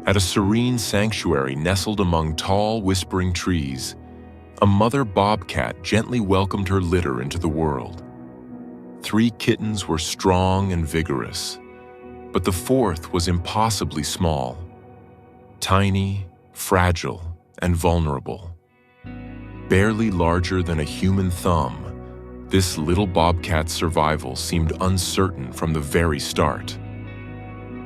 At a serene sanctuary nestled among tall, whispering trees, a mother bobcat gently welcomed her litter into the world. 3 kittens were strong and vigorous, but the 4th was impossibly small, tiny, fragile, and vulnerable. Barely larger than a human thumb, this little bobcat's survival seemed uncertain from the very start.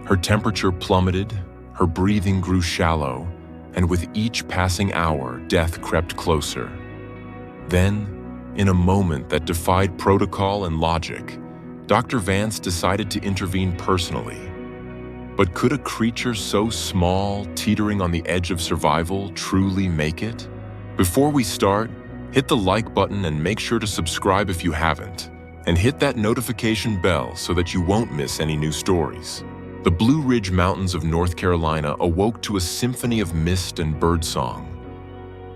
Her temperature plummeted, her breathing grew shallow, and with each passing hour, death crept closer. Then, in a moment that defied protocol and logic, Dr. Vance decided to intervene personally. But could a creature so small, teetering on the edge of survival, truly make it? Before we start, hit the like button and make sure to subscribe if you haven't, and hit that notification bell so that you won't miss any new stories. The Blue Ridge Mountains of North Carolina awoke to a symphony of mist and birdsong.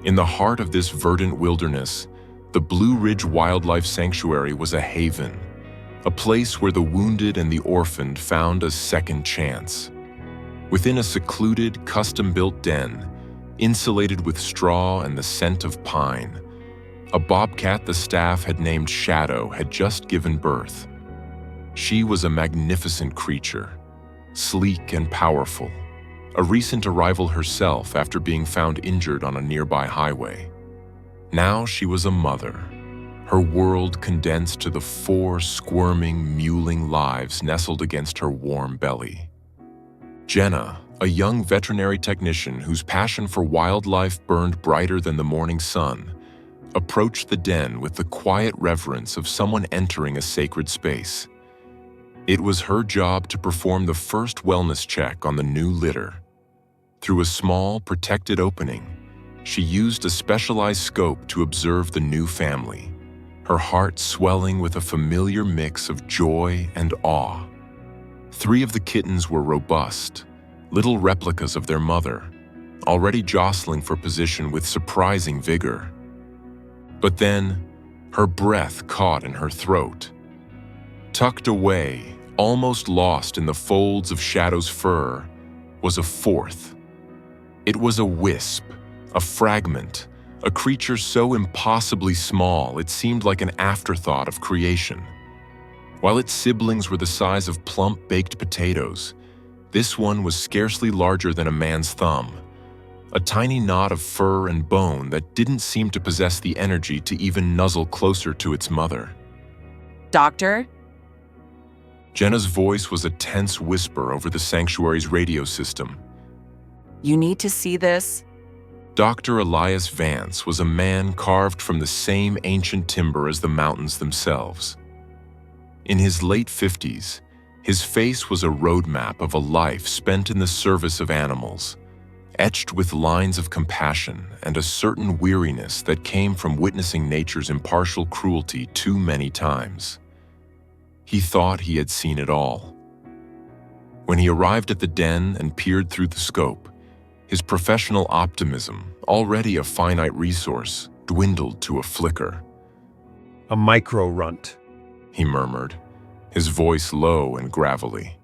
In the heart of this verdant wilderness, the Blue Ridge Wildlife Sanctuary was a haven, a place where the wounded and the orphaned found a second chance. Within a secluded, custom-built den, insulated with straw and the scent of pine, a bobcat the staff had named Shadow had just given birth. She was a magnificent creature, sleek and powerful, a recent arrival herself after being found injured on a nearby highway. Now she was a mother, her world condensed to the 4 squirming, mewling lives nestled against her warm belly. Jenna, a young veterinary technician whose passion for wildlife burned brighter than the morning sun, approached the den with the quiet reverence of someone entering a sacred space. It was her job to perform the first wellness check on the new litter. Through a small, protected opening, she used a specialized scope to observe the new family, her heart swelling with a familiar mix of joy and awe. 3 of the kittens were robust, little replicas of their mother, already jostling for position with surprising vigor. But then, her breath caught in her throat. Tucked away, almost lost in the folds of Shadow's fur, was a 4th. It was a wisp, a fragment, a creature so impossibly small it seemed like an afterthought of creation. While its siblings were the size of plump baked potatoes, this one was scarcely larger than a man's thumb, a tiny knot of fur and bone that didn't seem to possess the energy to even nuzzle closer to its mother. Doctor? Jenna's voice was a tense whisper over the sanctuary's radio system. You need to see this. Dr. Elias Vance was a man carved from the same ancient timber as the mountains themselves. In his late 50s, his face was a roadmap of a life spent in the service of animals, etched with lines of compassion and a certain weariness that came from witnessing nature's impartial cruelty too many times. He thought he had seen it all. When he arrived at the den and peered through the scope, his professional optimism, already a finite resource, dwindled to a flicker. A micro-runt. He murmured, his voice low and gravelly.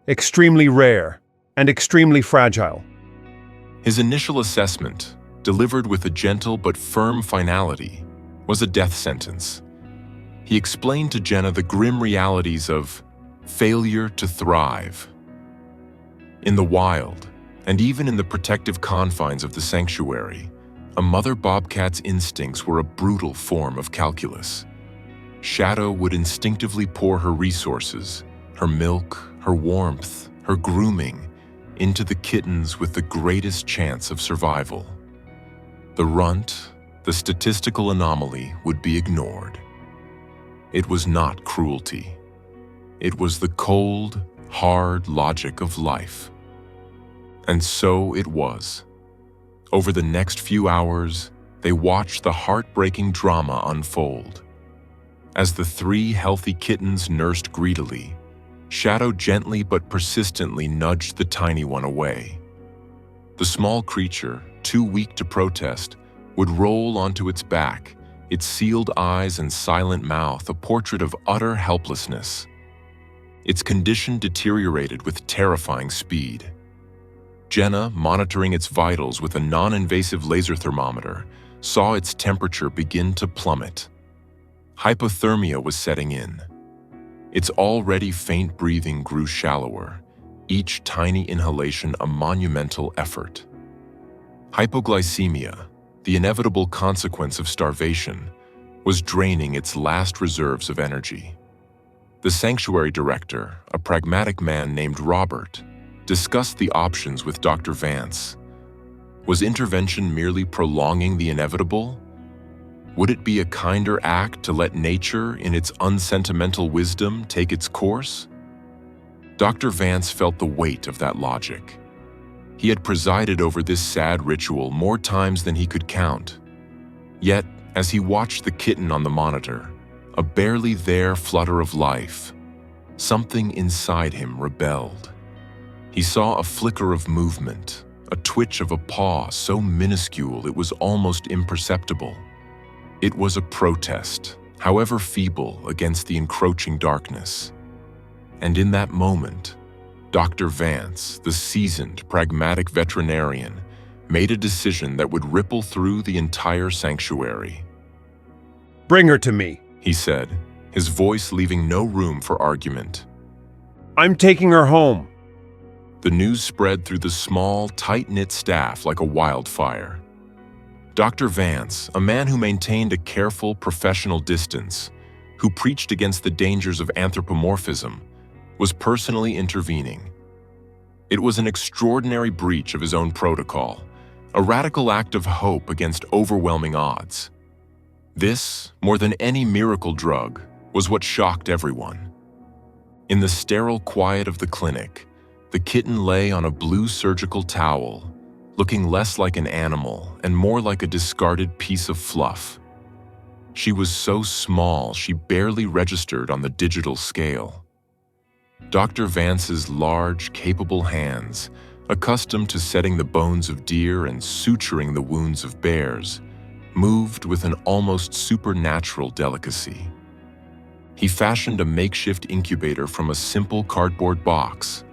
Extremely rare and extremely fragile. His initial assessment, delivered with a gentle but firm finality, was a death sentence. He explained to Jenna the grim realities of failure to thrive. In the wild, and even in the protective confines of the sanctuary, a mother bobcat's instincts were a brutal form of calculus. Shadow would instinctively pour her resources, her milk, her warmth, her grooming, into the kittens with the greatest chance of survival. The runt, the statistical anomaly, would be ignored. It was not cruelty. It was the cold, hard logic of life. And so it was. Over the next few hours, they watched the heartbreaking drama unfold. As the 3 healthy kittens nursed greedily, Shadow gently but persistently nudged the tiny one away. The small creature, too weak to protest, would roll onto its back, its sealed eyes and silent mouth a portrait of utter helplessness. Its condition deteriorated with terrifying speed. Jenna, monitoring its vitals with a non-invasive laser thermometer, saw its temperature begin to plummet. Hypothermia was setting in. Its already faint breathing grew shallower, each tiny inhalation a monumental effort. Hypoglycemia, the inevitable consequence of starvation, was draining its last reserves of energy. The sanctuary director, a pragmatic man named Robert, discussed the options with Dr. Vance. Was intervention merely prolonging the inevitable? Would it be a kinder act to let nature, in its unsentimental wisdom, take its course? Dr. Vance felt the weight of that logic. He had presided over this sad ritual more times than he could count. Yet, as he watched the kitten on the monitor, a barely there flutter of life, something inside him rebelled. He saw a flicker of movement, a twitch of a paw so minuscule it was almost imperceptible. It was a protest, however feeble, against the encroaching darkness. And in that moment, Dr. Vance, the seasoned, pragmatic veterinarian, made a decision that would ripple through the entire sanctuary. Bring her to me. He said, his voice leaving no room for argument. I'm taking her home. The news spread through the small, tight-knit staff like a wildfire. Dr. Vance, a man who maintained a careful, professional distance, who preached against the dangers of anthropomorphism, was personally intervening. It was an extraordinary breach of his own protocol, a radical act of hope against overwhelming odds. This, more than any miracle drug, was what shocked everyone. In the sterile quiet of the clinic, the kitten lay on a blue surgical towel, looking less like an animal and more like a discarded piece of fluff. She was so small she barely registered on the digital scale. Dr. Vance's large, capable hands, accustomed to setting the bones of deer and suturing the wounds of bears, moved with an almost supernatural delicacy. He fashioned a makeshift incubator from a simple cardboard box,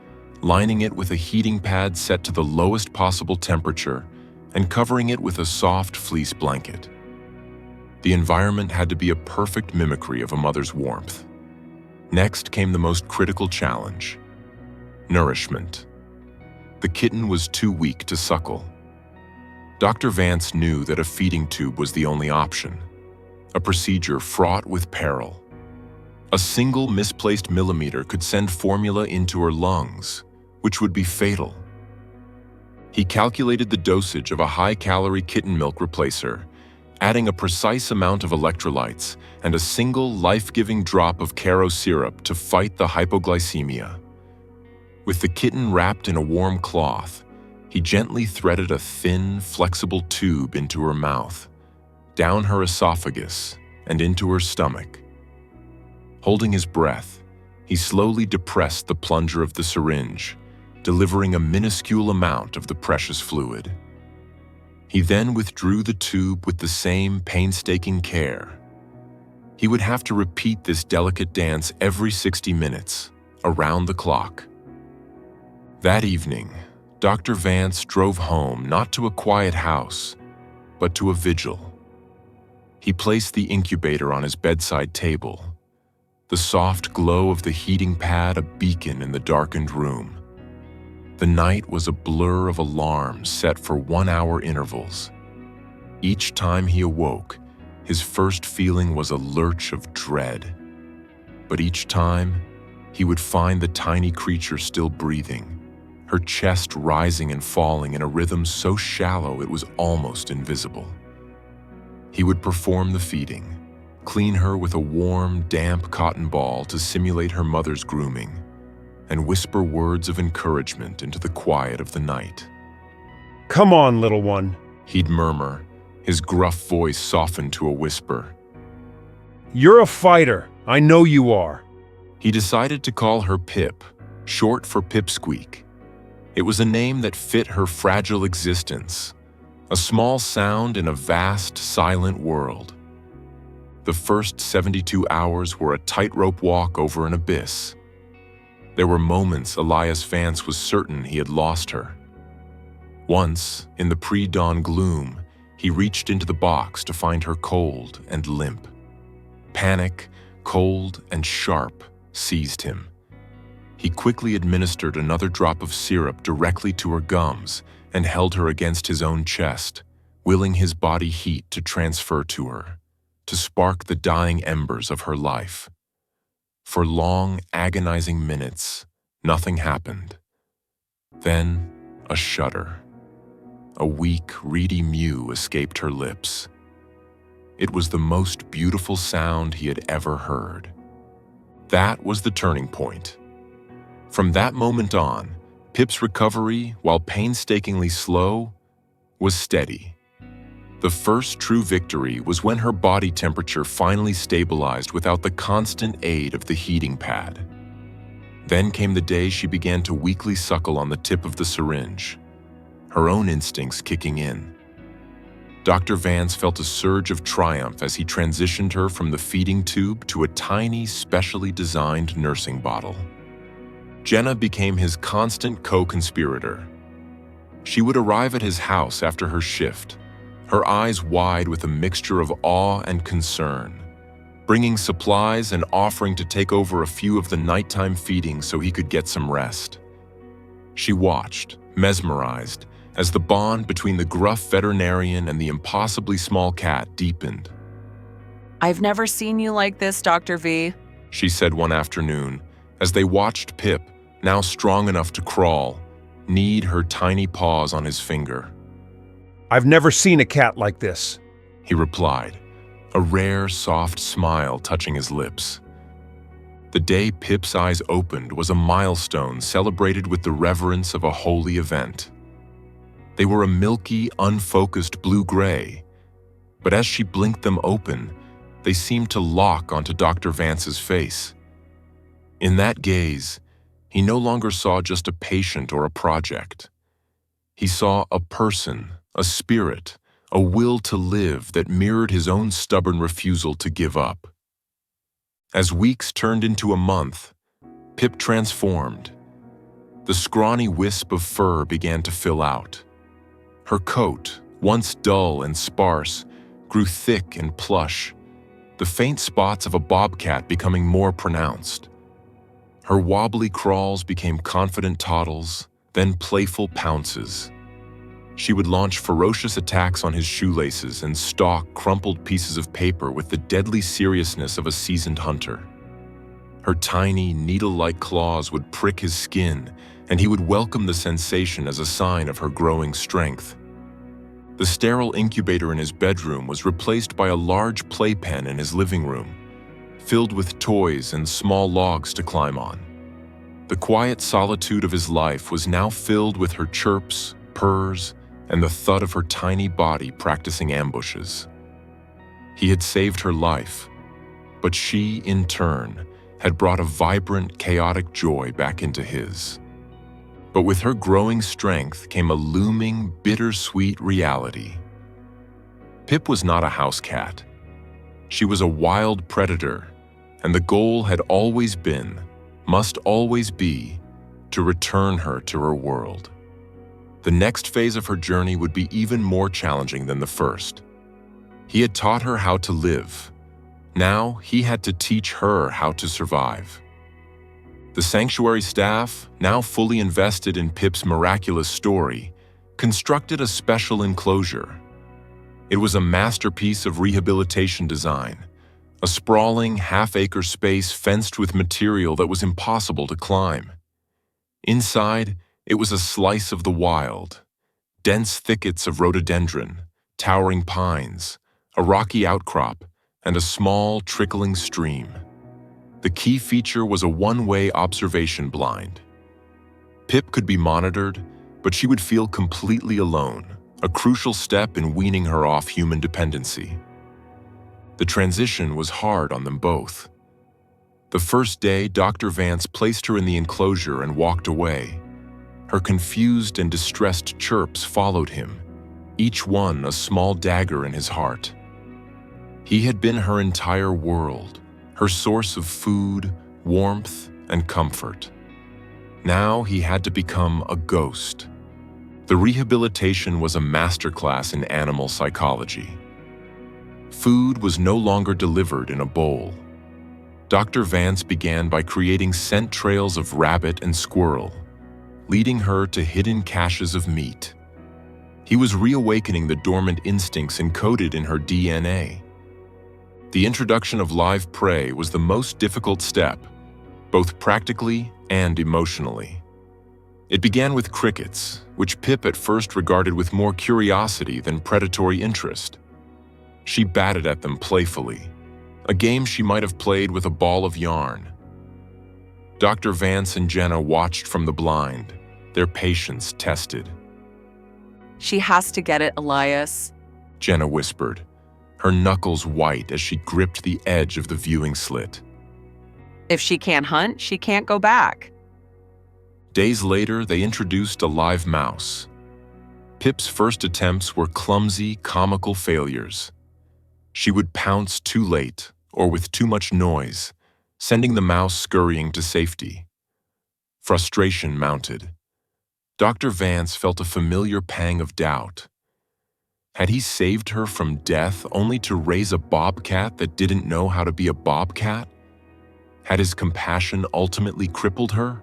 lining it with a heating pad set to the lowest possible temperature and covering it with a soft fleece blanket. The environment had to be a perfect mimicry of a mother's warmth. Next came the most critical challenge: nourishment. The kitten was too weak to suckle. Dr. Vance knew that a feeding tube was the only option, a procedure fraught with peril. A single misplaced millimeter could send formula into her lungs, which would be fatal. He calculated the dosage of a high-calorie kitten milk replacer, adding a precise amount of electrolytes and a single life-giving drop of Caro syrup to fight the hypoglycemia. With the kitten wrapped in a warm cloth, he gently threaded a thin, flexible tube into her mouth, down her esophagus, and into her stomach. Holding his breath, he slowly depressed the plunger of the syringe, delivering a minuscule amount of the precious fluid. He then withdrew the tube with the same painstaking care. He would have to repeat this delicate dance every 60 minutes, around the clock. That evening, Dr. Vance drove home not to a quiet house, but to a vigil. He placed the incubator on his bedside table, the soft glow of the heating pad a beacon in the darkened room. The night was a blur of alarms set for 1-hour intervals. Each time he awoke, his first feeling was a lurch of dread. But each time, he would find the tiny creature still breathing, her chest rising and falling in a rhythm so shallow it was almost invisible. He would perform the feeding, clean her with a warm, damp cotton ball to simulate her mother's grooming, and whisper words of encouragement into the quiet of the night. Come on, little one. He'd murmur, his gruff voice softened to a whisper. You're a fighter. I know you are. He decided to call her Pip, short for Pipsqueak. It was a name that fit her fragile existence, a small sound in a vast, silent world. The first 72 hours were a tightrope walk over an abyss. There were moments Elias Vance was certain he had lost her. Once, in the pre-dawn gloom, he reached into the box to find her cold and limp. Panic, cold and sharp, seized him. He quickly administered another drop of syrup directly to her gums and held her against his own chest, willing his body heat to transfer to her, to spark the dying embers of her life. For long, agonizing minutes, nothing happened. Then, a shudder. A weak, reedy mew escaped her lips. It was the most beautiful sound he had ever heard. That was the turning point. From that moment on, Pip's recovery, while painstakingly slow, was steady. The first true victory was when her body temperature finally stabilized without the constant aid of the heating pad. Then came the day she began to weakly suckle on the tip of the syringe, her own instincts kicking in. Dr. Vance felt a surge of triumph as he transitioned her from the feeding tube to a tiny, specially designed nursing bottle. Jenna became his constant co-conspirator. She would arrive at his house after her shift, her eyes wide with a mixture of awe and concern, bringing supplies and offering to take over a few of the nighttime feedings so he could get some rest. She watched, mesmerized, as the bond between the gruff veterinarian and the impossibly small cat deepened. I've never seen you like this, Dr. V. She said one afternoon, as they watched Pip, now strong enough to crawl, knead her tiny paws on his finger. I've never seen a cat like this, He replied, a rare, soft smile touching his lips. The day Pip's eyes opened was a milestone celebrated with the reverence of a holy event. They were a milky, unfocused blue-gray, but as she blinked them open, they seemed to lock onto Dr. Vance's face. In that gaze, he no longer saw just a patient or a project. He saw a person, a spirit, a will to live that mirrored his own stubborn refusal to give up. As weeks turned into a month, Pip transformed. The scrawny wisp of fur began to fill out. Her coat, once dull and sparse, grew thick and plush, the faint spots of a bobcat becoming more pronounced. Her wobbly crawls became confident toddles, then playful pounces. She would launch ferocious attacks on his shoelaces and stalk crumpled pieces of paper with the deadly seriousness of a seasoned hunter. Her tiny, needle-like claws would prick his skin, and he would welcome the sensation as a sign of her growing strength. The sterile incubator in his bedroom was replaced by a large playpen in his living room, filled with toys and small logs to climb on. The quiet solitude of his life was now filled with her chirps, purrs, and the thud of her tiny body practicing ambushes. He had saved her life, but she, in turn, had brought a vibrant, chaotic joy back into his. But with her growing strength came a looming, bittersweet reality. Pip was not a house cat. She was a wild predator, and the goal had always been, must always be, to return her to her world. The next phase of her journey would be even more challenging than the first. He had taught her how to live. Now he had to teach her how to survive. The sanctuary staff, now fully invested in Pip's miraculous story, constructed a special enclosure. It was a masterpiece of rehabilitation design, a sprawling half-acre space fenced with material that was impossible to climb. Inside, it was a slice of the wild, dense thickets of rhododendron, towering pines, a rocky outcrop, and a small, trickling stream. The key feature was a one-way observation blind. Pip could be monitored, but she would feel completely alone, a crucial step in weaning her off human dependency. The transition was hard on them both. The first day, Dr. Vance placed her in the enclosure and walked away. Her confused and distressed chirps followed him, each one a small dagger in his heart. He had been her entire world, her source of food, warmth, and comfort. Now he had to become a ghost. The rehabilitation was a masterclass in animal psychology. Food was no longer delivered in a bowl. Dr. Vance began by creating scent trails of rabbit and squirrel, leading her to hidden caches of meat. He was reawakening the dormant instincts encoded in her DNA. The introduction of live prey was the most difficult step, both practically and emotionally. It began with crickets, which Pip at first regarded with more curiosity than predatory interest. She batted at them playfully, a game she might have played with a ball of yarn. Dr. Vance and Jenna watched from the blind, their patience tested. She has to get it, Elias. Jenna whispered, her knuckles white as she gripped the edge of the viewing slit. If she can't hunt, she can't go back. Days later, they introduced a live mouse. Pip's first attempts were clumsy, comical failures. She would pounce too late or with too much noise, sending the mouse scurrying to safety. Frustration mounted. Dr. Vance felt a familiar pang of doubt. Had he saved her from death only to raise a bobcat that didn't know how to be a bobcat? Had his compassion ultimately crippled her?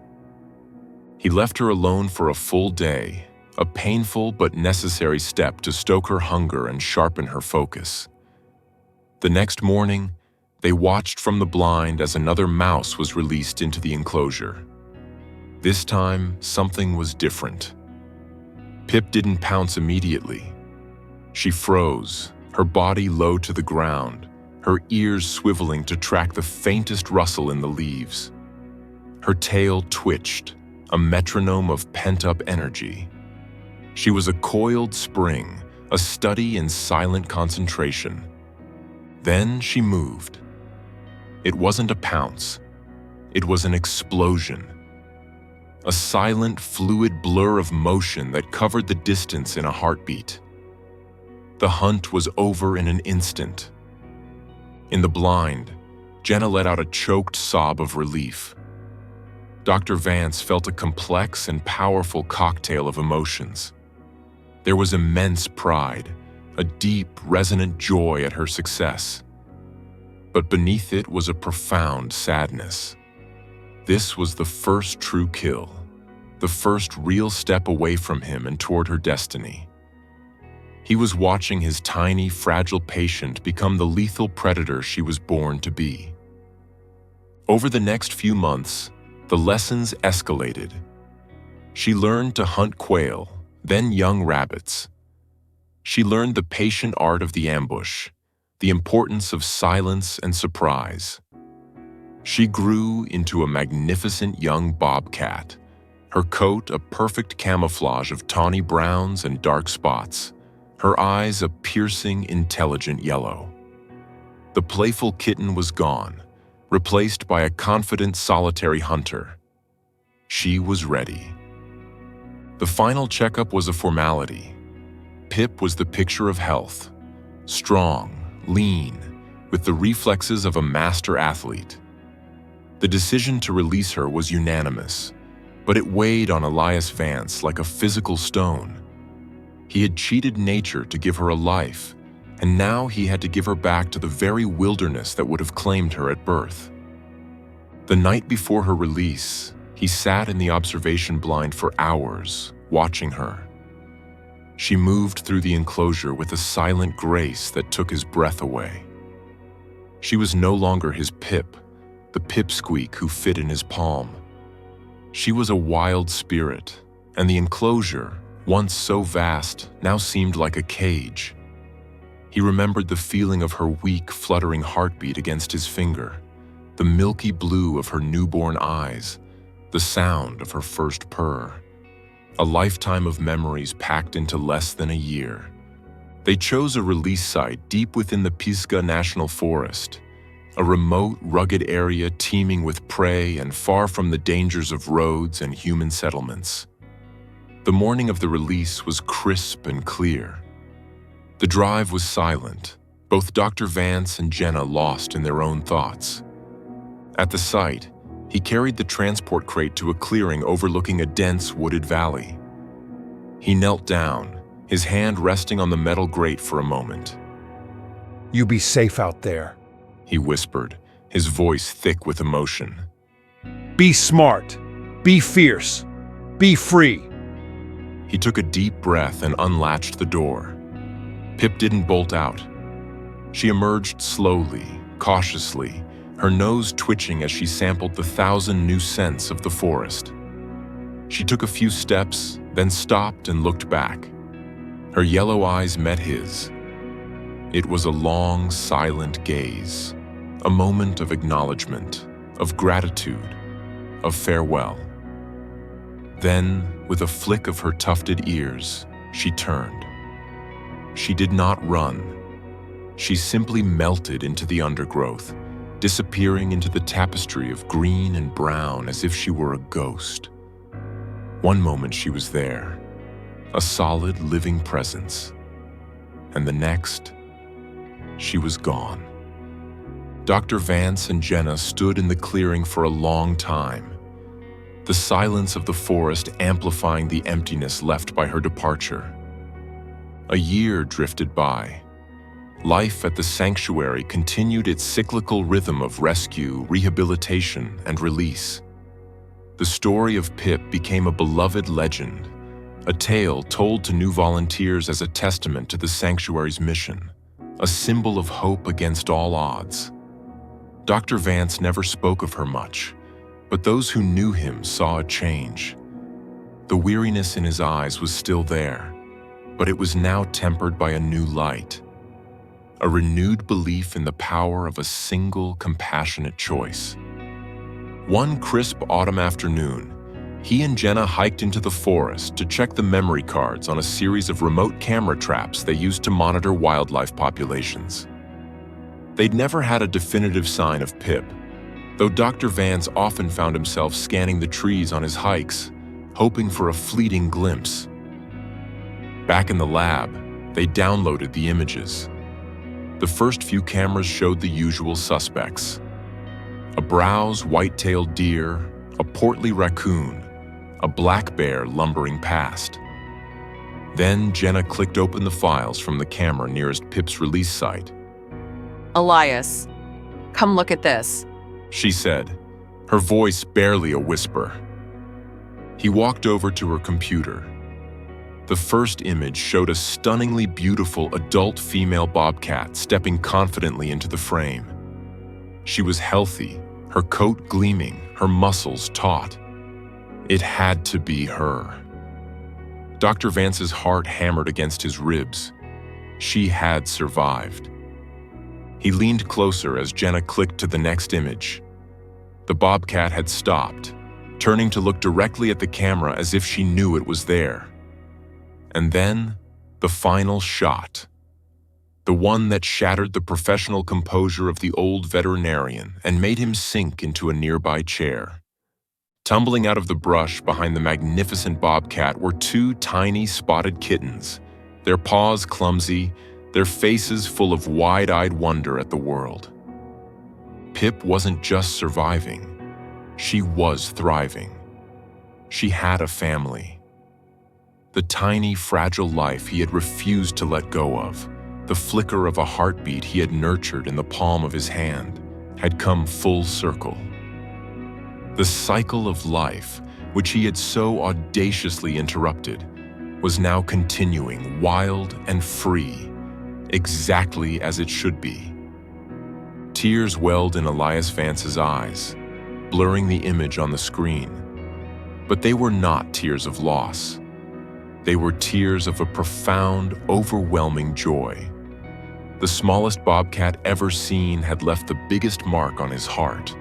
He left her alone for a full day, a painful but necessary step to stoke her hunger and sharpen her focus. The next morning, they watched from the blind as another mouse was released into the enclosure. This time, something was different. Pip didn't pounce immediately. She froze, her body low to the ground, her ears swiveling to track the faintest rustle in the leaves. Her tail twitched, a metronome of pent-up energy. She was a coiled spring, a study in silent concentration. Then she moved. It wasn't a pounce. It was an explosion. A silent, fluid blur of motion that covered the distance in a heartbeat. The hunt was over in an instant. In the blind, Jenna let out a choked sob of relief. Dr. Vance felt a complex and powerful cocktail of emotions. There was immense pride, a deep, resonant joy at her success. But beneath it was a profound sadness. This was the first true kill, the first real step away from him and toward her destiny. He was watching his tiny, fragile patient become the lethal predator she was born to be. Over the next few months, the lessons escalated. She learned to hunt quail, then young rabbits. She learned the patient art of the ambush, the importance of silence and surprise. She grew into a magnificent young bobcat, her coat a perfect camouflage of tawny browns and dark spots, her eyes a piercing, intelligent yellow. The playful kitten was gone, replaced by a confident, solitary hunter. She was ready. The final checkup was a formality. Pip was the picture of health, strong, lean, with the reflexes of a master athlete. The decision to release her was unanimous, but it weighed on Elias Vance like a physical stone. He had cheated nature to give her a life, and now he had to give her back to the very wilderness that would have claimed her at birth. The night before her release, he sat in the observation blind for hours, watching her. She moved through the enclosure with a silent grace that took his breath away. She was no longer his Pip, the pipsqueak who fit in his palm. She was a wild spirit, and the enclosure, once so vast, now seemed like a cage. He remembered the feeling of her weak, fluttering heartbeat against his finger, the milky blue of her newborn eyes, the sound of her first purr. A lifetime of memories packed into less than a year. They chose a release site deep within the Pisgah National Forest, a remote, rugged area teeming with prey and far from the dangers of roads and human settlements. The morning of the release was crisp and clear. The drive was silent, both Dr. Vance and Jenna lost in their own thoughts. At the site, he carried the transport crate to a clearing overlooking a dense wooded valley. He knelt down, his hand resting on the metal grate for a moment. You be safe out there. He whispered, his voice thick with emotion. Be smart. Be fierce. Be free. He took a deep breath and unlatched the door. Pip didn't bolt out. She emerged slowly, cautiously, her nose twitching as she sampled the 1,000 new scents of the forest. She took a few steps, then stopped and looked back. Her yellow eyes met his. It was a long, silent gaze, a moment of acknowledgement, of gratitude, of farewell. Then, with a flick of her tufted ears, she turned. She did not run. She simply melted into the undergrowth, disappearing into the tapestry of green and brown as if she were a ghost. One moment she was there, a solid living presence, and the next, she was gone. Dr. Vance and Jenna stood in the clearing for a long time, the silence of the forest amplifying the emptiness left by her departure. A year drifted by. Life at the sanctuary continued its cyclical rhythm of rescue, rehabilitation, and release. The story of Pip became a beloved legend, a tale told to new volunteers as a testament to the sanctuary's mission, a symbol of hope against all odds. Dr. Vance never spoke of her much, but those who knew him saw a change. The weariness in his eyes was still there, but it was now tempered by a new light, a renewed belief in the power of a single compassionate choice. One crisp autumn afternoon, he and Jenna hiked into the forest to check the memory cards on a series of remote camera traps they used to monitor wildlife populations. They'd never had a definitive sign of Pip, though Dr. Vance often found himself scanning the trees on his hikes, hoping for a fleeting glimpse. Back in the lab, they downloaded the images. The first few cameras showed the usual suspects: a browse white-tailed deer, a portly raccoon, a black bear lumbering past. Then Jenna clicked open the files from the camera nearest Pip's release site. Elias, come look at this. She said, her voice barely a whisper. He walked over to her computer. The first image showed a stunningly beautiful adult female bobcat stepping confidently into the frame. She was healthy, her coat gleaming, her muscles taut. It had to be her. Dr. Vance's heart hammered against his ribs. She had survived. He leaned closer as Jenna clicked to the next image. The bobcat had stopped, turning to look directly at the camera as if she knew it was there. And then, the final shot. The one that shattered the professional composure of the old veterinarian and made him sink into a nearby chair. Tumbling out of the brush behind the magnificent bobcat were two tiny spotted kittens, their paws clumsy, their faces full of wide-eyed wonder at the world. Pip wasn't just surviving, she was thriving. She had a family. The tiny, fragile life he had refused to let go of, the flicker of a heartbeat he had nurtured in the palm of his hand, had come full circle. The cycle of life, which he had so audaciously interrupted, was now continuing wild and free, exactly as it should be. Tears welled in Elias Vance's eyes, blurring the image on the screen. But they were not tears of loss. They were tears of a profound, overwhelming joy. The smallest bobcat ever seen had left the biggest mark on his heart,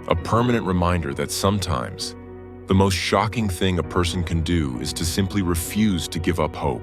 a permanent reminder that sometimes the most shocking thing a person can do is to simply refuse to give up hope.